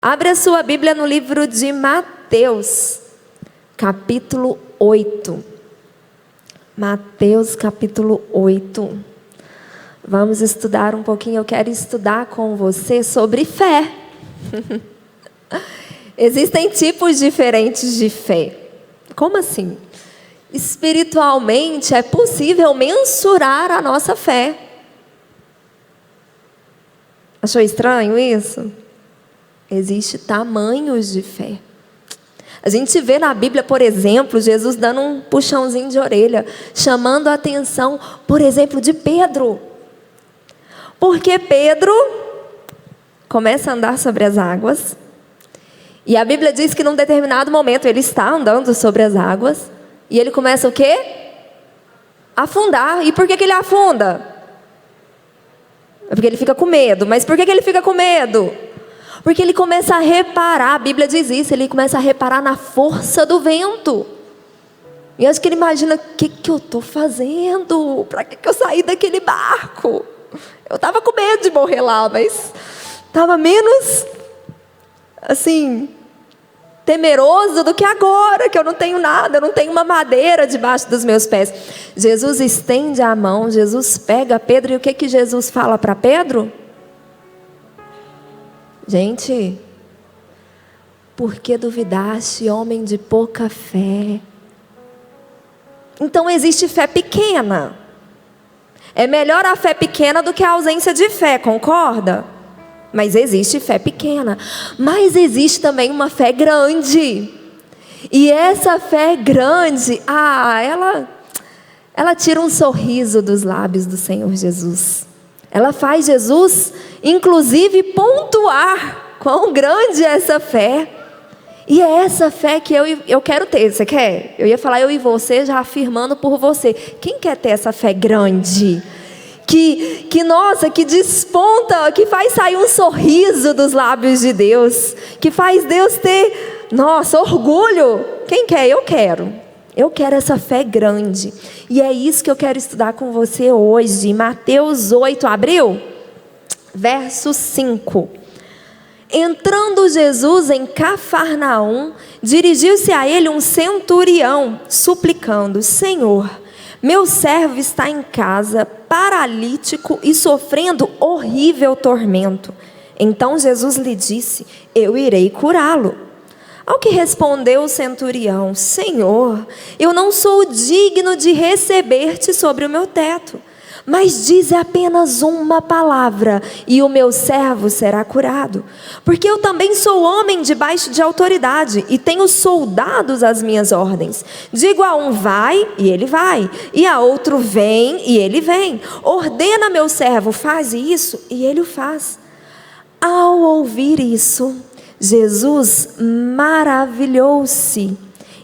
Abre a sua Bíblia no livro de Mateus, capítulo 8. Mateus, capítulo 8. Vamos estudar um pouquinho. Eu quero estudar com você sobre fé. Existem tipos diferentes de fé. Como assim? Espiritualmente é possível mensurar a nossa fé. Achou estranho isso? Existem tamanhos de fé. A gente vê na Bíblia, por exemplo, Jesus dando um puxãozinho de orelha, chamando a atenção, por exemplo, de Pedro. Porque Pedro começa a andar sobre as águas. E a Bíblia diz que num determinado momento ele está andando sobre as águas. E ele começa o quê? Afundar. E por que ele afunda? É porque ele fica com medo. Mas por que ele fica com medo? Porque ele começa a reparar, a Bíblia diz isso, ele começa a reparar na força do vento. E acho que ele imagina, o que eu estou fazendo? Para que eu saí daquele barco? Eu estava com medo de morrer lá, mas estava menos, assim, temeroso do que agora, que eu não tenho nada, eu não tenho uma madeira debaixo dos meus pés. Jesus estende a mão, Jesus pega Pedro, e o que Jesus fala para Pedro? Gente, por que duvidaste, homem de pouca fé? Então existe fé pequena. É melhor a fé pequena do que a ausência de fé, concorda? Mas existe fé pequena. Mas existe também uma fé grande. E essa fé grande, ela tira um sorriso dos lábios do Senhor Jesus. Ela faz Jesus, inclusive, pontuar quão grande é essa fé. E é essa fé que eu quero ter. Você quer? Eu ia falar eu e você, já afirmando por você. Quem quer ter essa fé grande? Nossa, que desponta, que faz sair um sorriso dos lábios de Deus. Que faz Deus ter, nossa, orgulho. Quem quer? Eu quero. Eu quero essa fé grande. E é isso que eu quero estudar com você hoje. Mateus 8, abriu? Verso 5. Entrando Jesus em Cafarnaum, dirigiu-se a ele um centurião, suplicando: Senhor, meu servo está em casa, paralítico e sofrendo horrível tormento. Então Jesus lhe disse: eu irei curá-lo. Ao que respondeu o centurião: Senhor, eu não sou digno de receber-te sobre o meu teto, mas dize apenas uma palavra e o meu servo será curado. Porque eu também sou homem debaixo de autoridade e tenho soldados às minhas ordens. Digo a um vai e ele vai, e a outro vem e ele vem. Ordena meu servo, faz isso, e ele o faz. Ao ouvir isso, Jesus maravilhou-se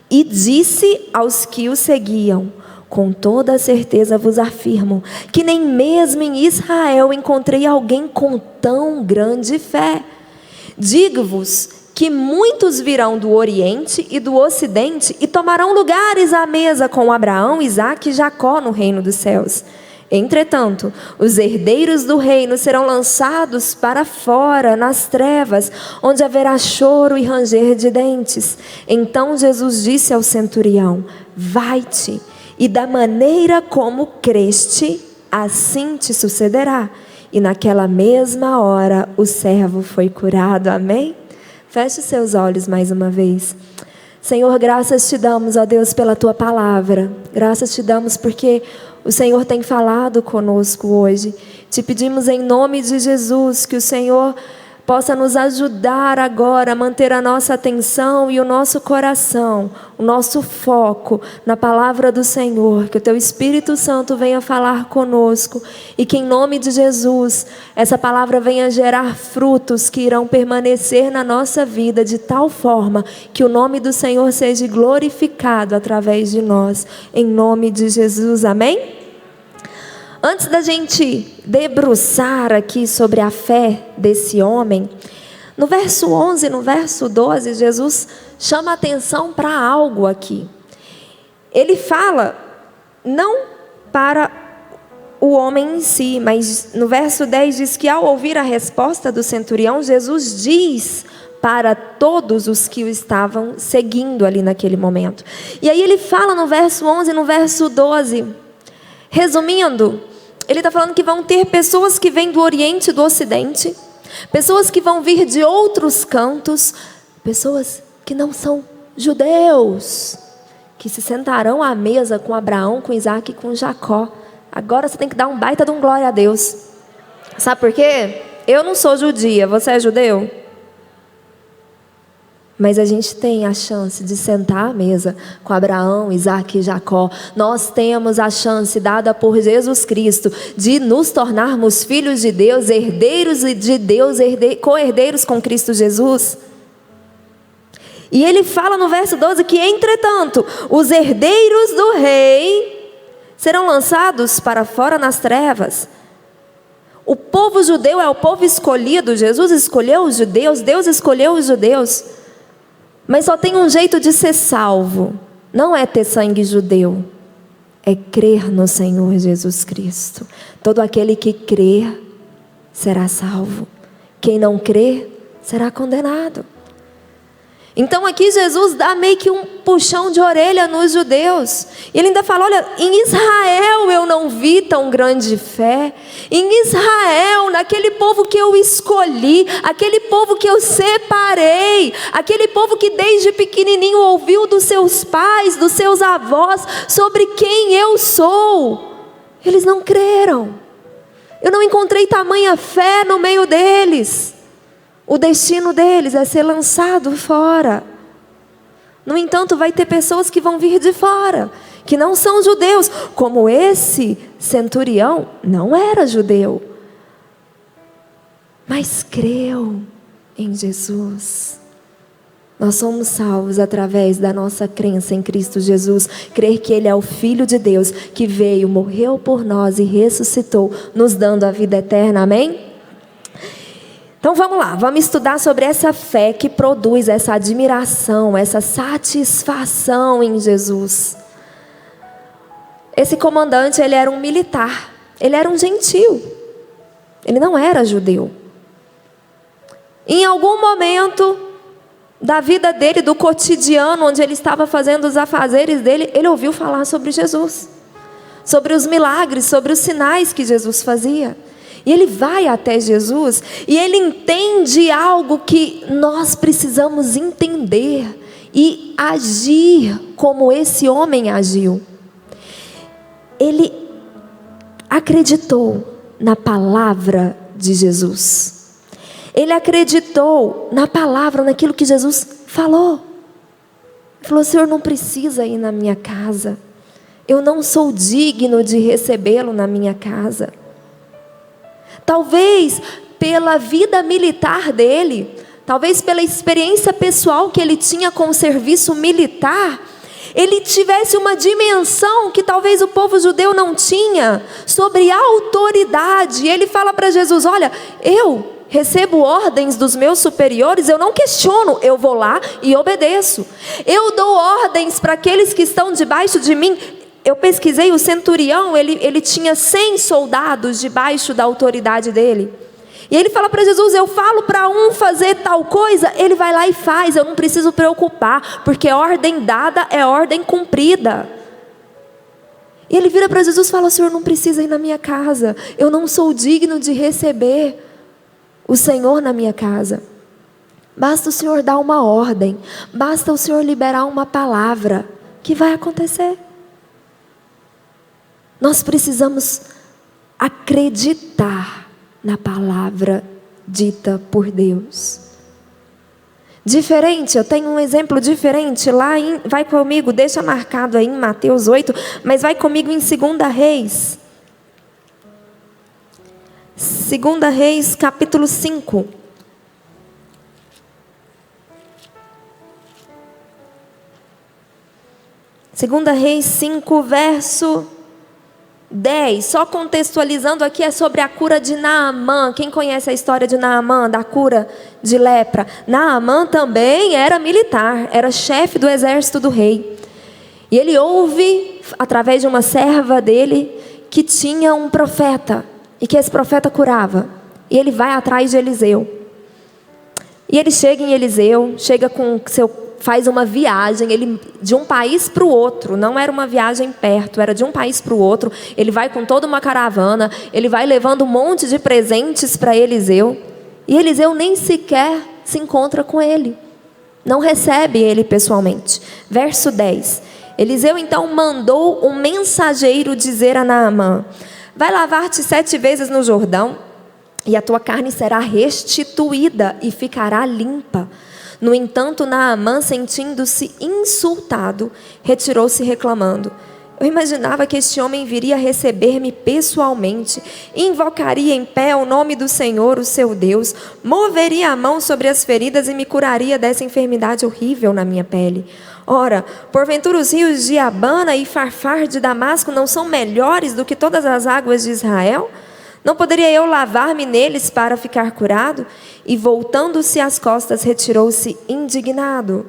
e disse aos que o seguiam: com toda certeza vos afirmo que nem mesmo em Israel encontrei alguém com tão grande fé. Digo-vos que muitos virão do Oriente e do Ocidente e tomarão lugares à mesa com Abraão, Isaque e Jacó no reino dos céus. Entretanto, os herdeiros do reino serão lançados para fora, nas trevas, onde haverá choro e ranger de dentes. Então Jesus disse ao centurião: vai-te, e da maneira como creste, assim te sucederá. E naquela mesma hora o servo foi curado. Amém? Feche seus olhos mais uma vez. Senhor, graças te damos, ó Deus, pela tua palavra. Graças te damos porque o Senhor tem falado conosco hoje. Te pedimos em nome de Jesus que o Senhor possa nos ajudar agora a manter a nossa atenção e o nosso coração, o nosso foco na palavra do Senhor. Que o teu Espírito Santo venha falar conosco e que em nome de Jesus essa palavra venha gerar frutos que irão permanecer na nossa vida de tal forma que o nome do Senhor seja glorificado através de nós. Em nome de Jesus, amém? Antes da gente debruçar aqui sobre a fé desse homem, no verso 11, no verso 12, Jesus chama a atenção para algo aqui. Ele fala não para o homem em si, mas no verso 10 diz que ao ouvir a resposta do centurião, Jesus diz para todos os que o estavam seguindo ali naquele momento. E aí ele fala no verso 11 e no verso 12, resumindo, ele está falando que vão ter pessoas que vêm do Oriente e do Ocidente, pessoas que vão vir de outros cantos, pessoas que não são judeus, que se sentarão à mesa com Abraão, com Isaac e com Jacó. Agora você tem que dar um baita de um glória a Deus. Sabe por quê? Eu não sou judia, você é judeu? Mas a gente tem a chance de sentar à mesa com Abraão, Isaac e Jacó. Nós temos a chance dada por Jesus Cristo de nos tornarmos filhos de Deus, herdeiros de Deus, co-herdeiros com Cristo Jesus. E ele fala no verso 12 que, entretanto, os herdeiros do rei serão lançados para fora nas trevas. O povo judeu é o povo escolhido. Jesus escolheu os judeus, Deus escolheu os judeus. Mas só tem um jeito de ser salvo. Não é ter sangue judeu, é crer no Senhor Jesus Cristo. Todo aquele que crer será salvo. Quem não crer será condenado. Então aqui Jesus dá meio que um puxão de orelha nos judeus. E ele ainda fala, olha, em Israel eu não vi tão grande fé. Em Israel, naquele povo que eu escolhi, aquele povo que eu separei, aquele povo que desde pequenininho ouviu dos seus pais, dos seus avós, sobre quem eu sou. Eles não creram. Eu não encontrei tamanha fé no meio deles. O destino deles é ser lançado fora. No entanto, vai ter pessoas que vão vir de fora, que não são judeus, como esse centurião não era judeu, mas creu em Jesus. Nós somos salvos através da nossa crença em Cristo Jesus, crer que Ele é o Filho de Deus, que veio, morreu por nós e ressuscitou, nos dando a vida eterna, amém? Então vamos lá, vamos estudar sobre essa fé que produz essa admiração, essa satisfação em Jesus. Esse comandante, ele era um militar, ele era um gentio, ele não era judeu. Em algum momento da vida dele, do cotidiano, onde ele estava fazendo os afazeres dele, ele ouviu falar sobre Jesus, sobre os milagres, sobre os sinais que Jesus fazia. E ele vai até Jesus e ele entende algo que nós precisamos entender e agir como esse homem agiu. Ele acreditou na palavra de Jesus. Ele acreditou na palavra, naquilo que Jesus falou. Ele falou, Senhor, não precisa ir na minha casa. Eu não sou digno de recebê-lo na minha casa. Talvez pela vida militar dele, talvez pela experiência pessoal que ele tinha com o serviço militar, ele tivesse uma dimensão que talvez o povo judeu não tinha, sobre autoridade. E ele fala para Jesus, olha, eu recebo ordens dos meus superiores, eu não questiono, eu vou lá e obedeço. Eu dou ordens para aqueles que estão debaixo de mim. Eu pesquisei, o centurião, ele tinha 100 soldados debaixo da autoridade dele. E ele fala para Jesus, eu falo para um fazer tal coisa, ele vai lá e faz, eu não preciso preocupar, porque ordem dada é ordem cumprida. E ele vira para Jesus e fala, Senhor, não precisa ir na minha casa, eu não sou digno de receber o Senhor na minha casa. Basta o Senhor dar uma ordem, basta o Senhor liberar uma palavra, que vai acontecer. Nós precisamos acreditar na palavra dita por Deus. Diferente, eu tenho um exemplo diferente lá vai comigo, deixa marcado aí em Mateus 8, mas vai comigo em 2 Reis. 2 Reis, capítulo 5. Segunda Reis 5, verso 10, só contextualizando aqui, é sobre a cura de Naamã. Quem conhece a história de Naamã, da cura de lepra? Naamã também era militar, era chefe do exército do rei. E ele ouve, através de uma serva dele, que tinha um profeta, e que esse profeta curava. E ele vai atrás de Eliseu. E ele chega em Eliseu, faz uma viagem, ele de um país para o outro, não era uma viagem perto, era de um país para o outro. Ele vai com toda uma caravana, ele vai levando um monte de presentes para Eliseu, e Eliseu nem sequer se encontra com ele, não recebe ele pessoalmente. Verso 10, Eliseu então mandou um mensageiro dizer a Naamã: vai lavar-te 7 vezes no Jordão, e a tua carne será restituída e ficará limpa. No entanto, Naamã, sentindo-se insultado, retirou-se reclamando: eu imaginava que este homem viria receber-me pessoalmente, invocaria em pé o nome do Senhor, o seu Deus, moveria a mão sobre as feridas e me curaria dessa enfermidade horrível na minha pele. Ora, porventura os rios de Abana e Farfar de Damasco não são melhores do que todas as águas de Israel? Não poderia eu lavar-me neles para ficar curado? E voltando-se as costas, retirou-se indignado.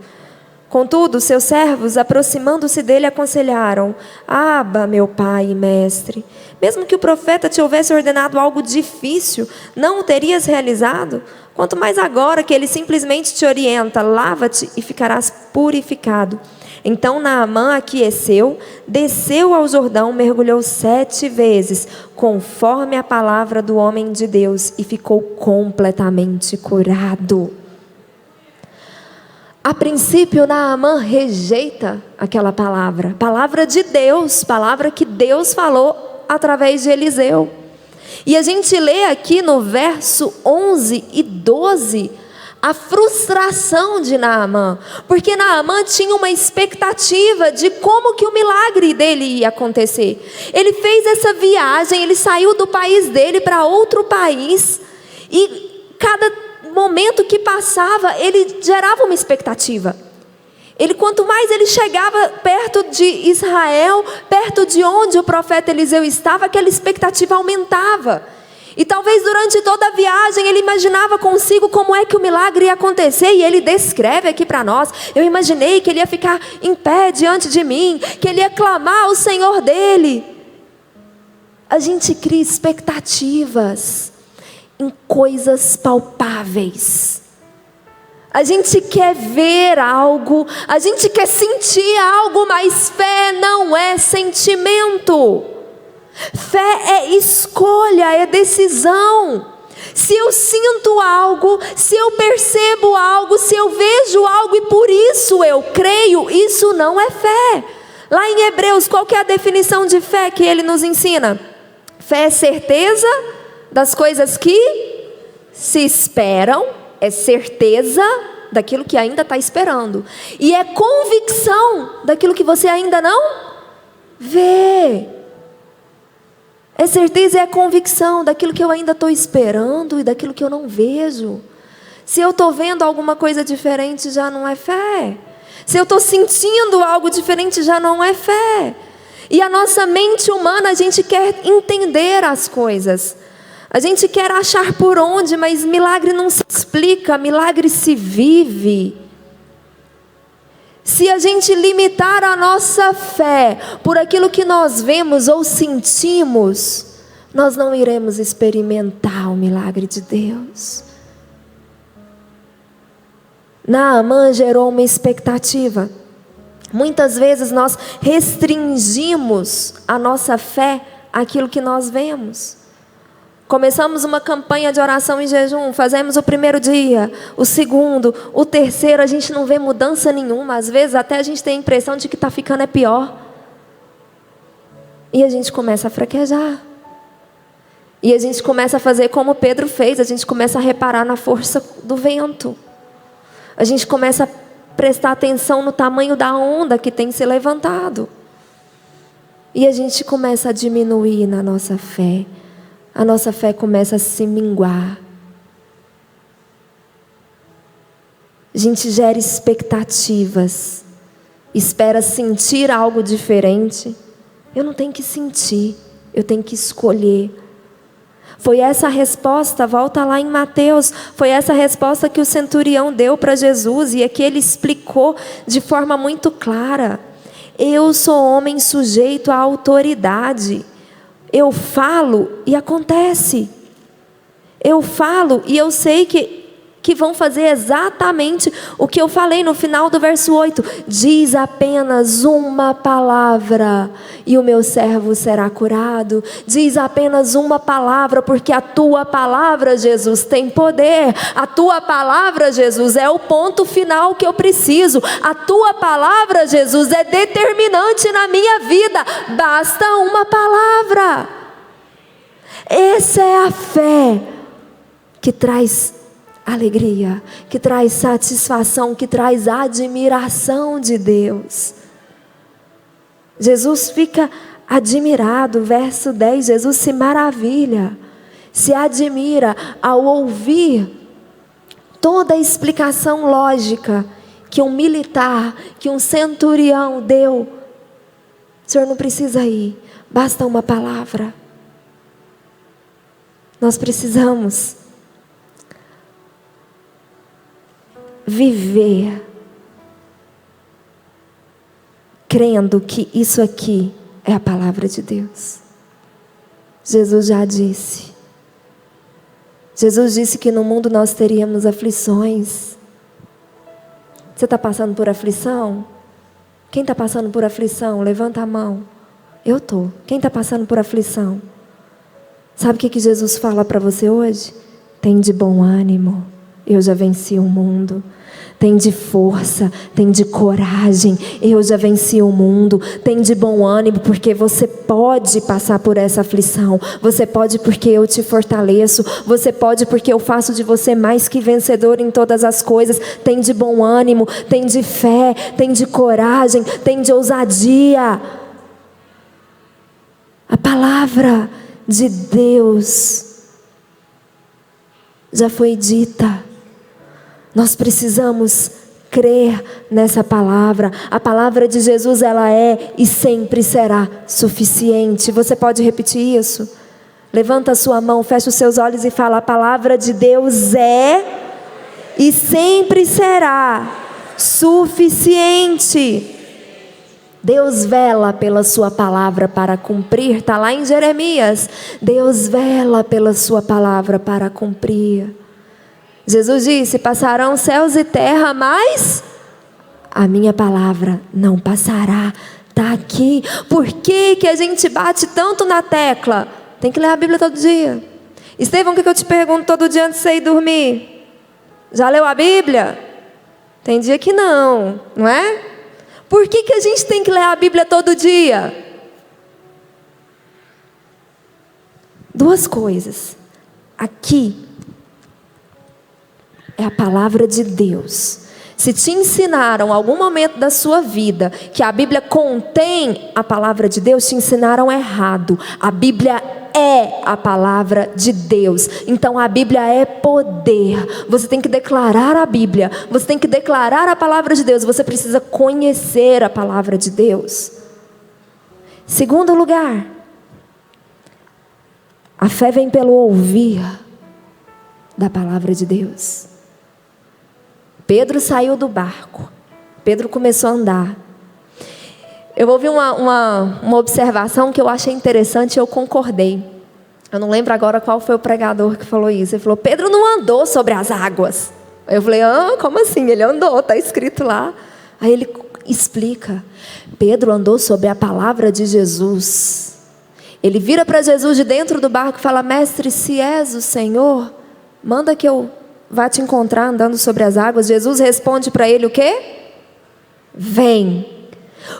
Contudo, seus servos, aproximando-se dele, aconselharam: Aba, meu pai e mestre, mesmo que o profeta te houvesse ordenado algo difícil, não o terias realizado? Quanto mais agora que ele simplesmente te orienta: lava-te e ficarás purificado. Então Naamã aqueceu, desceu ao Jordão, mergulhou 7 vezes, conforme a palavra do homem de Deus, e ficou completamente curado. A princípio, Naamã rejeita aquela palavra de Deus, palavra que Deus falou através de Eliseu. E a gente lê aqui no verso 11 e 12, a frustração de Naamã, porque Naamã tinha uma expectativa de como que o milagre dele ia acontecer. Ele fez essa viagem, ele saiu do país dele para outro país, e cada momento que passava, ele gerava uma expectativa. Quanto mais ele chegava perto de Israel, perto de onde o profeta Eliseu estava, aquela expectativa aumentava. E talvez durante toda a viagem ele imaginava consigo como é que o milagre ia acontecer. E ele descreve aqui para nós: eu imaginei que ele ia ficar em pé diante de mim, que ele ia clamar ao Senhor dele. A gente cria expectativas em coisas palpáveis. A gente quer ver algo, a gente quer sentir algo, mas fé não é sentimento. Fé é escolha, é decisão. Se eu sinto algo, se eu percebo algo, se eu vejo algo e por isso eu creio, isso não é fé. Lá em Hebreus, qual que é a definição de fé que ele nos ensina? Fé é certeza das coisas que se esperam, é certeza daquilo que ainda está esperando, e é convicção daquilo que você ainda não vê. É certeza e é convicção daquilo que eu ainda estou esperando e daquilo que eu não vejo. Se eu estou vendo alguma coisa diferente, já não é fé. Se eu estou sentindo algo diferente, já não é fé. E a nossa mente humana, a gente quer entender as coisas. A gente quer achar por onde, mas milagre não se explica, milagre se vive. Se a gente limitar a nossa fé por aquilo que nós vemos ou sentimos, nós não iremos experimentar o milagre de Deus. Naamã gerou uma expectativa. Muitas vezes nós restringimos a nossa fé àquilo que nós vemos. Começamos uma campanha de oração e jejum, fazemos o primeiro dia, o segundo, o terceiro, a gente não vê mudança nenhuma. Às vezes até a gente tem a impressão de que está ficando pior. E a gente começa a fraquejar. E a gente começa a fazer como Pedro fez, a gente começa a reparar na força do vento. A gente começa a prestar atenção no tamanho da onda que tem se levantado. E a gente começa a diminuir na nossa fé. A nossa fé começa a se minguar. A gente gera expectativas, espera sentir algo diferente. Eu não tenho que sentir, eu tenho que escolher. Foi essa a resposta, volta lá em Mateus, foi essa a resposta que o centurião deu para Jesus, e aqui ele explicou de forma muito clara: eu sou homem sujeito à autoridade. Eu falo e acontece. Eu falo e eu sei que que vão fazer exatamente o que eu falei no final do verso 8. Diz apenas uma palavra e o meu servo será curado. Diz apenas uma palavra, porque a tua palavra, Jesus, tem poder. A tua palavra, Jesus, é o ponto final que eu preciso. A tua palavra, Jesus, é determinante na minha vida. Basta uma palavra. Essa é a fé que traz alegria, que traz satisfação, que traz admiração de Deus. Jesus fica admirado, verso 10, Jesus se maravilha, se admira ao ouvir toda a explicação lógica que um militar, que um centurião deu. O Senhor não precisa ir, basta uma palavra. Nós precisamos viver crendo que isso aqui é a palavra de Deus. Jesus já disse. Jesus disse que no mundo nós teríamos aflições. Você está passando por aflição? Quem está passando por aflição? Levanta a mão. Eu estou. Quem está passando por aflição? Sabe o que Jesus fala para você hoje? Tem de bom ânimo, eu já venci o mundo. Tem de força, tem de coragem, eu já venci o mundo. Tem de bom ânimo, porque você pode passar por essa aflição. Você pode porque eu te fortaleço. Você pode porque eu faço de você mais que vencedor em todas as coisas. Tem de bom ânimo, tem de fé, tem de coragem, tem de ousadia. A palavra de Deus já foi dita. Nós precisamos crer nessa palavra. A palavra de Jesus, ela é e sempre será suficiente. Você pode repetir isso? Levanta a sua mão, fecha os seus olhos e fala: a palavra de Deus é e sempre será suficiente. Deus vela pela sua palavra para cumprir. Está lá em Jeremias. Deus vela pela sua palavra para cumprir. Jesus disse: passarão céus e terra, mas a minha palavra não passará. Está aqui. Por que que a gente bate tanto na tecla? Tem que ler a Bíblia todo dia. Estevão, o que eu te pergunto todo dia antes de você ir dormir? Já leu a Bíblia? Tem dia que não, não é? Por que que a gente tem que ler a Bíblia todo dia? Duas coisas. Aqui é a palavra de Deus. Se te ensinaram em algum momento da sua vida que a Bíblia contém a palavra de Deus, te ensinaram errado. A Bíblia é a palavra de Deus. Então a Bíblia é poder. Você tem que declarar a Bíblia. Você tem que declarar a palavra de Deus. Você precisa conhecer a palavra de Deus. Segundo lugar, a fé vem pelo ouvir da palavra de Deus. Pedro saiu do barco. Pedro começou a andar. Eu ouvi uma observação que eu achei interessante e eu concordei. Eu não lembro agora qual foi o pregador que falou isso. Ele falou: Pedro não andou sobre as águas. Eu falei: como assim? Ele andou, está escrito lá. Aí ele explica: Pedro andou sobre a palavra de Jesus. Ele vira para Jesus de dentro do barco e fala: mestre, se és o Senhor, manda que eu vá te encontrar andando sobre as águas. Jesus responde para ele o quê? Vem.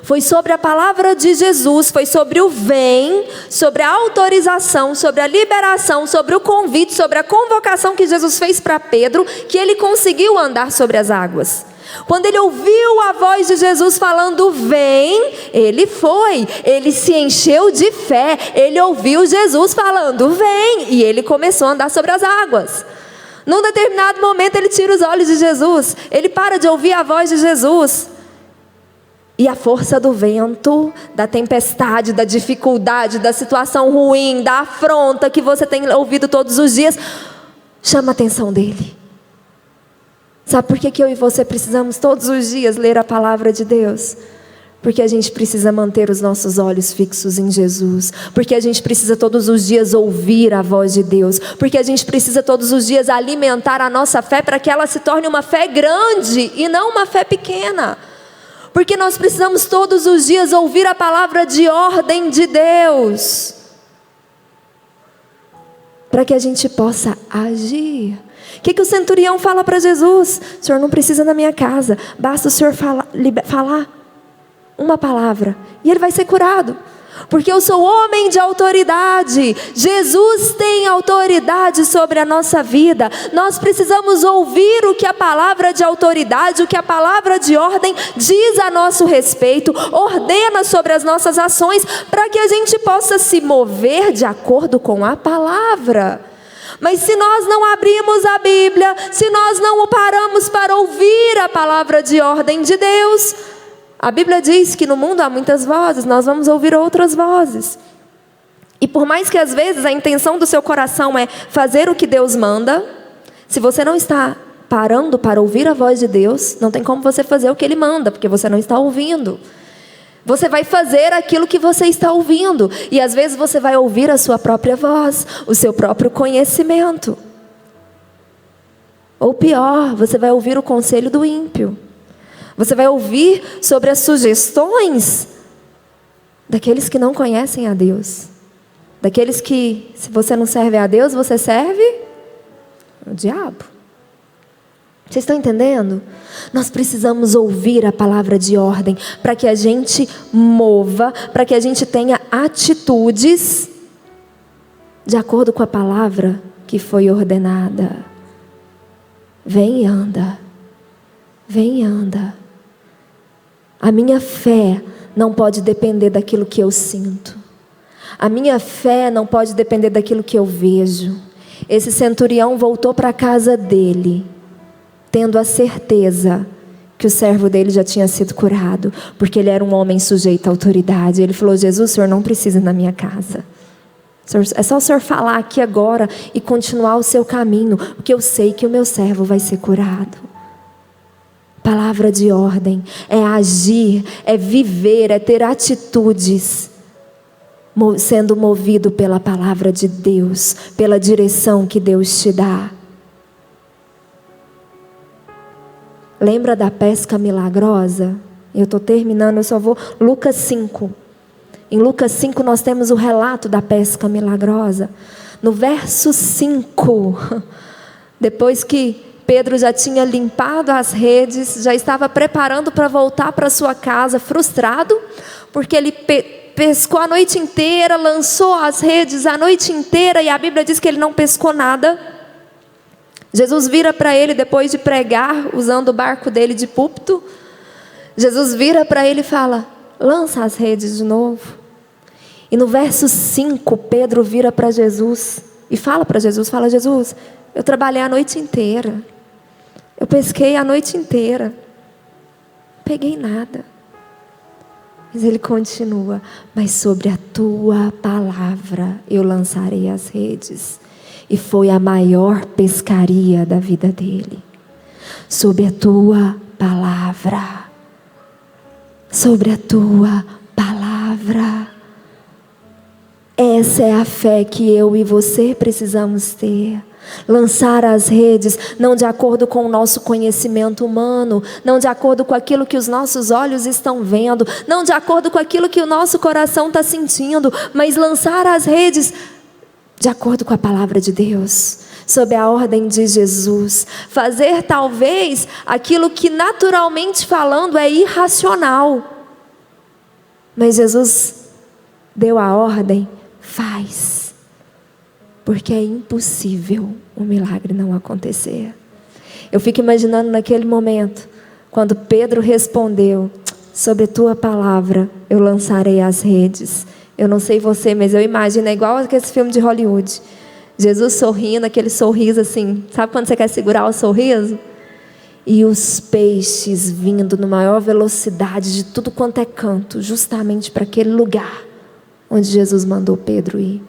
Foi sobre a palavra de Jesus, foi sobre o vem, sobre a autorização, sobre a liberação, sobre o convite, sobre a convocação que Jesus fez para Pedro, que ele conseguiu andar sobre as águas. Quando ele ouviu a voz de Jesus falando vem, ele foi, ele se encheu de fé, ele ouviu Jesus falando vem, e ele começou a andar sobre as águas. Num determinado momento ele tira os olhos de Jesus, ele para de ouvir a voz de Jesus. E a força do vento, da tempestade, da dificuldade, da situação ruim, da afronta que você tem ouvido todos os dias, chama a atenção dele. Sabe por que eu e você precisamos todos os dias ler a palavra de Deus? Porque a gente precisa manter os nossos olhos fixos em Jesus. Porque a gente precisa todos os dias ouvir a voz de Deus. Porque a gente precisa todos os dias alimentar a nossa fé para que ela se torne uma fé grande e não uma fé pequena. Porque nós precisamos todos os dias ouvir a palavra de ordem de Deus, para que a gente possa agir. O que o centurião fala para Jesus? O Senhor não precisa na minha casa, basta o Senhor falar uma palavra e ele vai ser curado, porque eu sou homem de autoridade. Jesus tem autoridade sobre a nossa vida. Nós precisamos ouvir o que a palavra de autoridade, o que a palavra de ordem diz a nosso respeito, ordena sobre as nossas ações, para que a gente possa se mover de acordo com a palavra. Mas se nós não abrimos a Bíblia, se nós não paramos para ouvir a palavra de ordem de Deus, a Bíblia diz que no mundo há muitas vozes, nós vamos ouvir outras vozes. E por mais que às vezes a intenção do seu coração é fazer o que Deus manda, se você não está parando para ouvir a voz de Deus, não tem como você fazer o que Ele manda, porque você não está ouvindo. Você vai fazer aquilo que você está ouvindo. E às vezes você vai ouvir a sua própria voz, o seu próprio conhecimento. Ou pior, você vai ouvir o conselho do ímpio. Você vai ouvir sobre as sugestões daqueles que não conhecem a Deus. Daqueles que, se você não serve a Deus, você serve o diabo. Vocês estão entendendo? Nós precisamos ouvir a palavra de ordem para que a gente mova, para que a gente tenha atitudes de acordo com a palavra que foi ordenada. Vem e anda. Vem e anda. A minha fé não pode depender daquilo que eu sinto. A minha fé não pode depender daquilo que eu vejo. Esse centurião voltou para a casa dele, tendo a certeza que o servo dele já tinha sido curado, porque ele era um homem sujeito à autoridade. Ele falou: Jesus, o Senhor não precisa ir na minha casa. É só o Senhor falar aqui agora e continuar o seu caminho, porque eu sei que o meu servo vai ser curado. Palavra de ordem é agir, é viver, é ter atitudes, sendo movido pela palavra de Deus, pela direção que Deus te dá. Lembra da pesca milagrosa? Eu estou terminando, eu só vou... Lucas 5. Em Lucas 5 nós temos o relato da pesca milagrosa. No verso 5, depois que Pedro já tinha limpado as redes, já estava preparando para voltar para sua casa, frustrado, porque ele pescou a noite inteira, lançou as redes a noite inteira, e a Bíblia diz que ele não pescou nada. Jesus vira para ele, depois de pregar, usando o barco dele de púlpito, Jesus vira para ele e fala: lança as redes de novo. E no verso 5, Pedro vira para Jesus e fala para Jesus, Jesus, eu trabalhei a noite inteira, eu pesquei a noite inteira, não peguei nada. Mas ele continua: mas sobre a tua palavra eu lançarei as redes. E foi a maior pescaria da vida dele. Sobre a tua palavra. Sobre a tua palavra. Essa é a fé que eu e você precisamos ter. Lançar as redes, não de acordo com o nosso conhecimento humano, não de acordo com aquilo que os nossos olhos estão vendo, não de acordo com aquilo que o nosso coração está sentindo, mas lançar as redes de acordo com a palavra de Deus, sob a ordem de Jesus. Fazer talvez aquilo que naturalmente falando é irracional, mas Jesus deu a ordem: faz, porque é impossível o milagre não acontecer. Eu fico imaginando naquele momento, quando Pedro respondeu: sobre a tua palavra eu lançarei as redes. Eu não sei você, mas eu imagino, é igual aquele filme de Hollywood. Jesus sorrindo, aquele sorriso assim. Sabe quando você quer segurar o sorriso? E os peixes vindo na maior velocidade de tudo quanto é canto, justamente para aquele lugar onde Jesus mandou Pedro ir.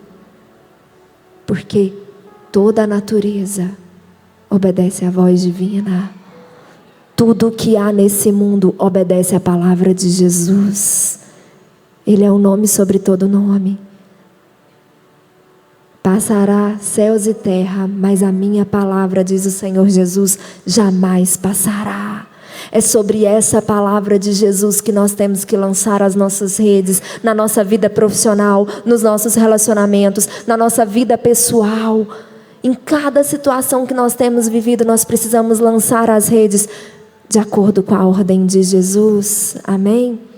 Porque toda a natureza obedece à voz divina. Tudo que há nesse mundo obedece à palavra de Jesus. Ele é o nome sobre todo nome. Passará céus e terra, mas a minha palavra, diz o Senhor Jesus, jamais passará. É sobre essa palavra de Jesus que nós temos que lançar as nossas redes, na nossa vida profissional, nos nossos relacionamentos, na nossa vida pessoal. Em cada situação que nós temos vivido, nós precisamos lançar as redes de acordo com a ordem de Jesus. Amém?